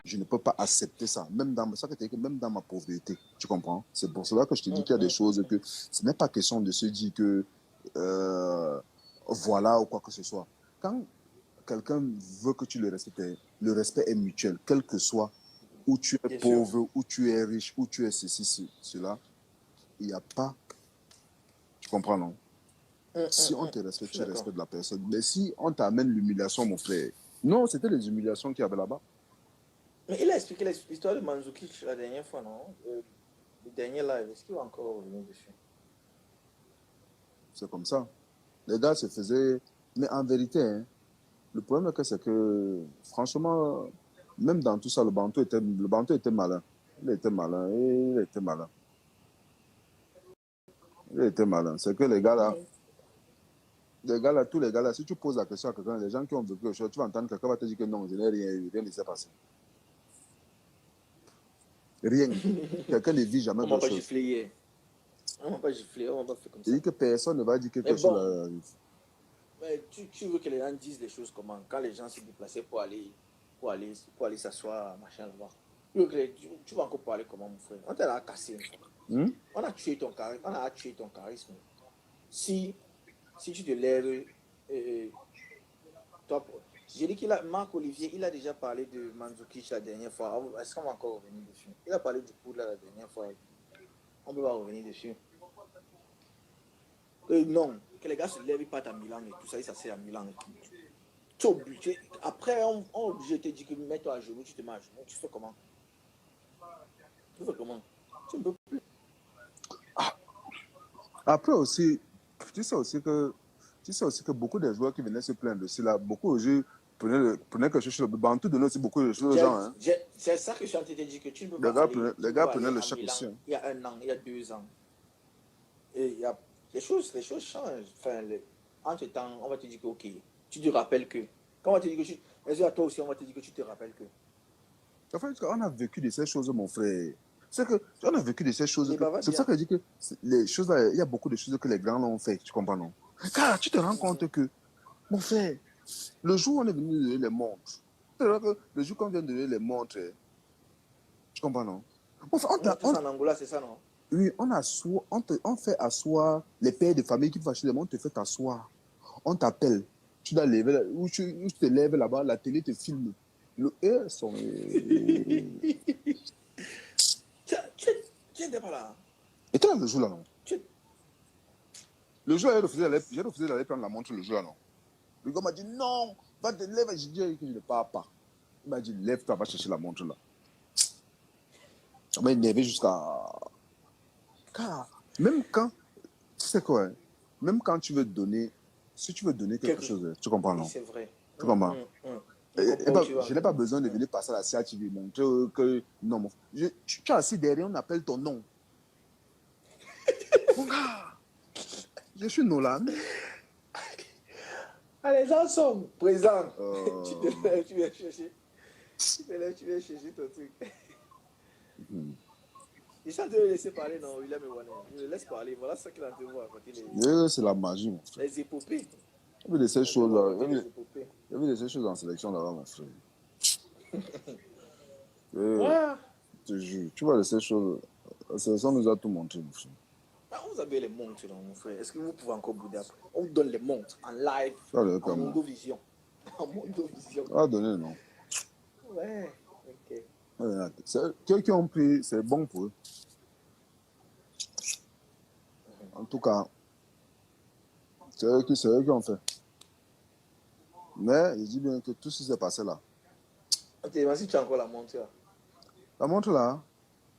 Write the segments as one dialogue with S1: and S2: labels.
S1: je ne peux pas accepter ça, même dans ma pauvreté, tu comprends? C'est pour cela que je te dis qu'il y a des choses que ce n'est pas question de se dire que voilà ou quoi que ce soit. Quand quelqu'un veut que tu le respectes, le respect est mutuel, quel que soit où tu es pauvre, où tu es riche, où tu es ceci, cela, il n'y a pas, tu comprends, non? Si on te respecte, tu respectes la personne. Mais si on t'amène l'humiliation, mon frère, non, c'était les humiliations qu'il y avait là-bas.
S2: Mais il a expliqué l'histoire de Mandzukic la dernière fois, non? Le dernier live, est-ce qu'il va encore revenir dessus?
S1: C'est comme ça. Les gars se faisaient... Mais en vérité, hein, le problème, c'est que, franchement, même dans tout ça, le Bantou était malin. Il était malin, il était malin. Il était malin. C'est que les gars là, tous les gars là, si tu poses la question à quelqu'un, les gens qui ont vécu quelque chose, tu vas entendre quelqu'un va te dire que non, je n'ai rien eu, rien ne s'est passé. Rien. Quelqu'un ne vit jamais quelque chose.
S2: On m'a pas giflé, on m'a pas fait comme ça.
S1: Il dit que personne ne va dire que quelque chose arrive.
S2: Mais tu veux que les gens disent les choses comment? Quand les gens se déplaçaient pour aller s'asseoir, machin là-bas. Tu vas encore parler comment, mon frère? On t'a là cassé. On a tué ton charisme. Si tu te lèves, j'ai dit Marc Olivier, il a déjà parlé de Mandzukic la dernière fois. Est-ce qu'on va encore revenir dessus? Il a parlé du coup là la dernière fois. On peut pas revenir dessus. Non, que les gars se lèvent, ils partent à Milan et tout ça, ils s'asseyent à Milan et tout. Tu es obligé. Après, on obligé de te dire que mets-toi à genoux, tu te mets à genoux. Tu fais comment? Tu fais comment? Tu ne peux plus.
S1: Après aussi, tu sais aussi que beaucoup de joueurs qui venaient se plaindre de cela, beaucoup de jeux prenaient quelque chose sur le Bantou, donnaient aussi beaucoup de choses aux gens. Hein.
S2: C'est ça que je suis en train de te dire, que tu ne peux pas
S1: les gars prenaient le chèque aussi. Hein.
S2: Il y a 1 an, il y a 2 ans. Et il y a les choses changent. Enfin, entre-temps, on va te dire que, ok, tu te rappelles que. Quand on va te dire que à toi aussi, on va te dire que tu te rappelles que.
S1: En fait, on a vécu de ces choses, mon frère. C'est que on a vécu de ces choses. C'est ça que je dis que les choses là, il y a beaucoup de choses que les grands l'ont fait, tu comprends, non? Car tu te rends compte que, mon frère, le jour où on est venu donner les montres, le jour qu'on vient de donner les montres, tu comprends, non?
S2: En Angola, c'est ça, non?
S1: Oui, on fait asseoir les pères de famille qui font acheter les montres, on te fait asseoir. On t'appelle, tu dois lever, ou tu te lèves là-bas, la télé te filme. Tu
S2: n'étais pas là.
S1: Et toi, le jour là, non? Le jour, j'ai refusé d'aller prendre la montre le jour là, non? Le gars m'a dit non, va te lever. J'ai dit que je ne pars pas. Il m'a dit lève-toi, va chercher la montre là. Ça m'a énervé jusqu'à. Car, même quand, tu sais quoi, hein? Même quand tu veux donner, si tu veux donner quelque chose, tu comprends, non?
S2: C'est vrai.
S1: Tu comprends? Je n'ai pas besoin de venir passer à la CATV, montrer que non, tu es assis derrière, on appelle ton nom. Mon gars, je suis Nolan.
S2: Allez, les gens sont présents. Tu te lèves, tu viens chercher. Tu viens chercher ton truc. Je suis en train de laisser parler, non, William Ewane. Je le laisse parler. Voilà ce qu'il a en train de voir.
S1: C'est la magie, mon frère.
S2: Les épopées.
S1: Il y avait de ces choses-là. Il y avait de ces choses en sélection là-bas, mon frère. Je te jure, tu vois de ces choses. La sélection nous a tout montré, mon frère.
S2: Vous avez les montres, mon frère. Est-ce que vous pouvez encore bouder après? On vous donne les montres en live, en Mondovision. En Mondovision.
S1: Ah, donner, non?
S2: Ouais, ok.
S1: Ceux qui ont pris, c'est bon pour eux. En tout cas, c'est eux qui ont fait. Mais je dis bien que tout ce qui s'est passé là.
S2: Ok, mais si tu as encore la montre là.
S1: La montre là,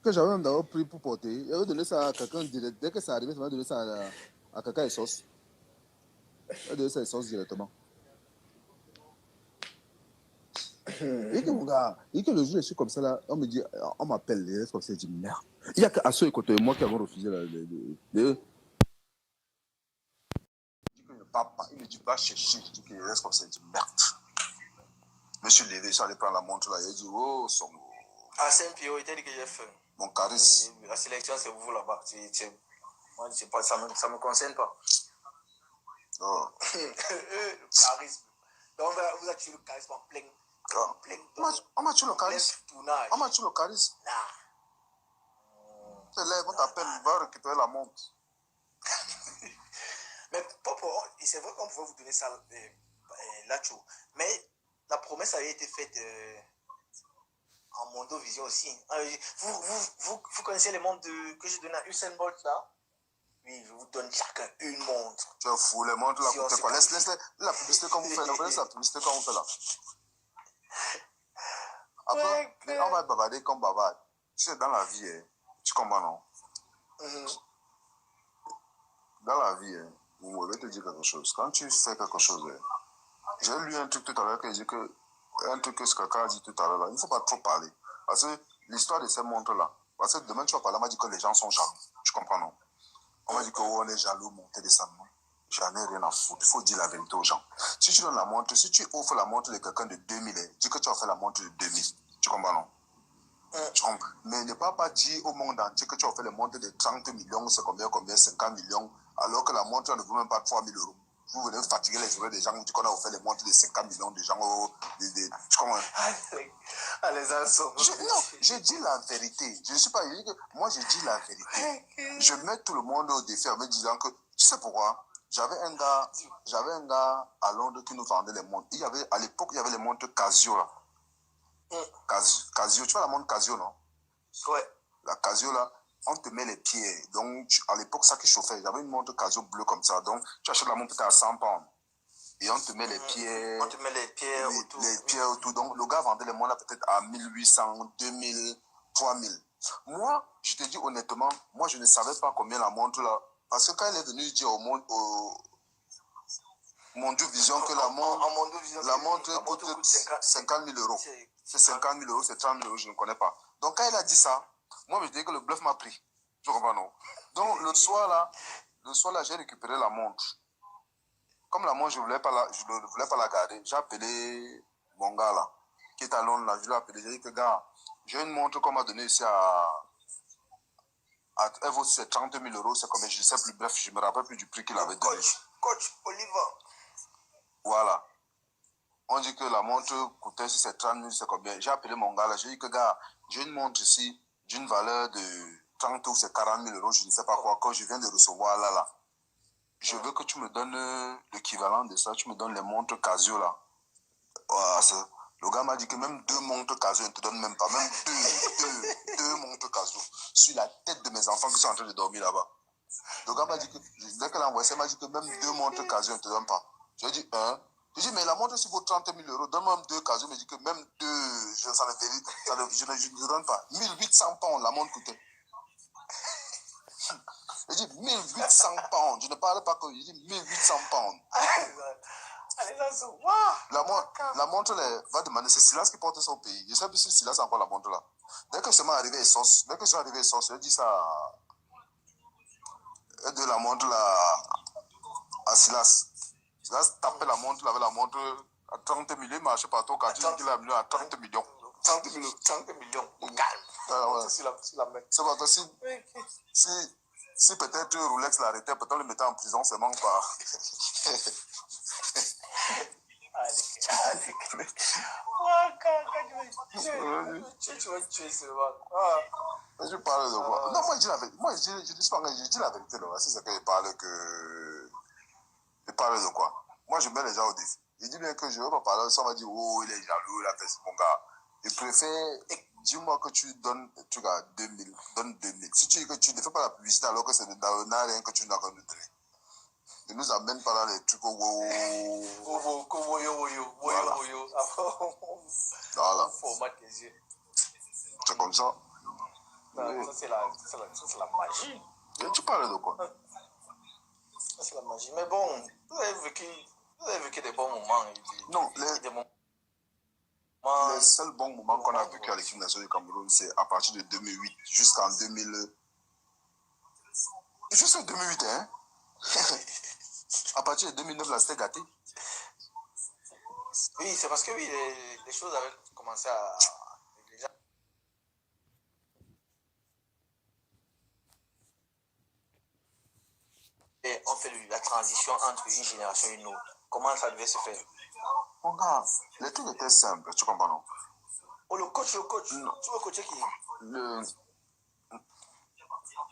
S1: que j'avais même d'abord pris pour porter, j'avais donné ça à quelqu'un direct. Dès que ça arrivait, ça m'a donné ça à quelqu'un et sauce. J'ai donné ça et sauce directement. Et que mon gars, et que le jour je suis comme ça là, on me dit, on m'appelle, les responsables, je dis merde. Il y a qu'à ceux côté de moi qui avons refusé Papa, il me dit, va chercher. Je dis qu'il reste comme ça, il dit merde. Je me suis levé, je suis allé prendre la montre là, il dit, oh, son.
S2: Ah, Saint-Pierre, il t'a dit que j'ai fait.
S1: Mon charisme.
S2: La sélection, c'est vous là-bas. Moi, ça me concerne pas.
S1: Oh.
S2: Charisme. Donc, on va tuer le charisme en plein.
S1: On m'a tué le charisme. On m'a tué le charisme. C'est là, on t'appelle, va récupérer la montre.
S2: Mais c'est vrai qu'on pouvait vous donner ça là, mais la promesse avait été faite en Mondovision aussi. Vous connaissez les montres que je donne à Usain Bolt là? Oui, je vous donne chacun une montre.
S1: Tu es fou, les montres là, coûtent quoi? Laisse la publicité comme vous faites là. Laisse la publicité comme vous faites là. Après, on va bavarder comme bavarde. Tu sais, dans la vie, hein, tu comprends, non? Dans la vie, hein, je vais te dire quelque chose. Quand tu fais quelque chose, hein, j'ai lu un truc tout à l'heure qui dit que un truc que ce quelqu'un a dit tout à l'heure, il ne faut pas trop parler. Parce que l'histoire de ces montres-là, parce que demain tu vas parler, on m'a dit que les gens sont jaloux. Tu comprends, non? On m'a dit qu'on est jaloux, monter, descendre. J'en ai rien à foutre. Il faut dire la vérité aux gens. Si tu donnes la montre, si tu offres la montre de quelqu'un de 2000, dis que tu as fait la montre de 2000. Tu comprends, non? Tu comprends? Mais ne pas dire au monde entier que tu as fait les montres de 30 millions, c'est combien, 50 millions, alors que la montre ne vaut même pas 3 000 euros. Vous venez fatiguer les oreilles des gens, vous dites qu'on a offert les montres de 50 millions de gens. Tu comprends? Non, je dis la vérité. Je ne suis pas. Moi, je dis la vérité. Je mets tout le monde au défi en me disant que, tu sais pourquoi? J'avais un gars à Londres qui nous vendait les montres. À l'époque, il y avait les montres Casio là. Casio, tu vois la montre Casio, non?
S2: Ouais.
S1: La Casio là, on te met les pieds. Donc, à l'époque, ça qui chauffait. J'avais une montre Casio bleue comme ça. Donc, tu achètes la montre peut-être à 100 pounds. Et on te met les pieds.
S2: On te met les pieds autour.
S1: Les pieds autour. Donc, le gars vendait les montres là peut-être à 1800, 2000, 3000. Moi, je te dis honnêtement, moi, je ne savais pas combien la montre là. Parce que quand elle est venue dire au monde, Mondovision que la montre coûte 50 000 euros. C'est 50 000 euros, c'est 30 000 euros, je ne connais pas. Donc quand il a dit ça, moi je dis que le bluff m'a pris. Je comprends, non? Donc le soir là, j'ai récupéré la montre. Comme la montre, je ne voulais pas la garder, j'ai appelé mon gars là, qui est à Londres là, je l'ai appelé, j'ai dit que gars, j'ai une montre qu'on m'a donnée ici elle vaut 30 000 euros, c'est combien? Je ne sais plus, bref, je ne me rappelle plus du prix qu'il avait donné.
S2: Coach Oliver.
S1: Voilà. On dit que la montre coûtait, si c'est 30 000, c'est combien? J'ai appelé mon gars là, j'ai dit que gars, j'ai une montre ici d'une valeur de 30 ou c'est 40 000 euros, je ne sais pas quoi, que je viens de recevoir là. Je veux que tu me donnes l'équivalent de ça, tu me donnes les montres Casio là. Le gars m'a dit que même 2 montres Casio, il ne te donne même pas, même deux montres Casio sur la tête de mes enfants qui sont en train de dormir là-bas. Le gars m'a dit que, dès qu'elle a envoyé ça, il m'a dit que même 2 montres Casio, il ne te donne pas. J'ai dit, hein? J'ai dit, mais la montre, si vaut 30 000 euros, donne-moi même 2 Casio. Il m'a dit que même 2, je ne donne pas. 1800 pounds, la montre coûtait. J'ai dit, 1800 pounds. Je ne parle pas que, j'ai dit, 1800 pounds. La montre va demander, c'est Silas qui porte ça au pays. Je ne sais plus si Silas a encore la montre là. Dès que je suis arrivé à Essos, j'ai dit ça de la montre là à Silas. Silas tapait la montre, il avait la montre à 30 millions, il marchait partout quand il dit qu'il a amené à 30 millions.
S2: 30 millions. Calme.
S1: C'est parce que si peut-être Rolex l'arrêtait, peut-être le mettait en prison, c'est manque pas.
S2: Tu vas tuer ce mec.
S1: Je parle de quoi? Non, moi je dis la vérité. Moi je dis la vérité. Si c'est que je parle que. Je parle de quoi? Moi je mets les gens au défi. Je dis bien que je ne veux pas parler. Ça on va dire, oh, il est jaloux, il a fait ce mon gars. Je préfère. Dis-moi que tu donnes un truc à 2000. Donne 2000. Si tu dis que tu ne fais pas la publicité alors que c'est n'a rien que tu n'as qu'à nous donner. Ne nous amène pas dans les trucs au Voilà.
S2: Format tes yeux.
S1: C'est comme ça.
S2: Ça, c'est la magie.
S1: Et tu parles de quoi?
S2: Ça, c'est la magie. Mais bon, vous avez vécu des bons moments.
S1: Non, les seuls bons moments qu'on a vécu à l'équipe nationale du Cameroun, c'est à partir de 2008 jusqu'en 2000. Jusqu'en 2008, hein? À partir de 2009, là, c'était gâté.
S2: Oui, c'est parce que oui, les choses avaient commencé à... Et on fait la transition entre une génération et une autre. Comment ça devait se faire?
S1: Mon gars, les trucs étaient simples, tu comprends, non?
S2: Oh, le coach.
S1: Non.
S2: Tu veux coacher qui?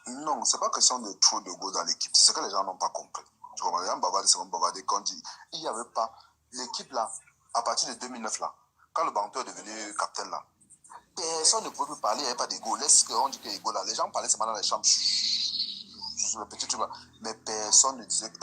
S1: Non, c'est pas question de trop de go dans l'équipe. C'est ce que les gens n'ont pas compris. Tu comprends? Les gens bavardent, c'est bavardé quand il n'y avait pas l'équipe là, à partir de 2009 là, quand le banteur est devenu capitaine là, personne ne pouvait plus parler, il n'y avait pas d'ego. Laisse qu'on dit qu'il y a ego là. Les gens parlaient seulement dans les chambres, sur le petit truc là. Mais personne ne disait que...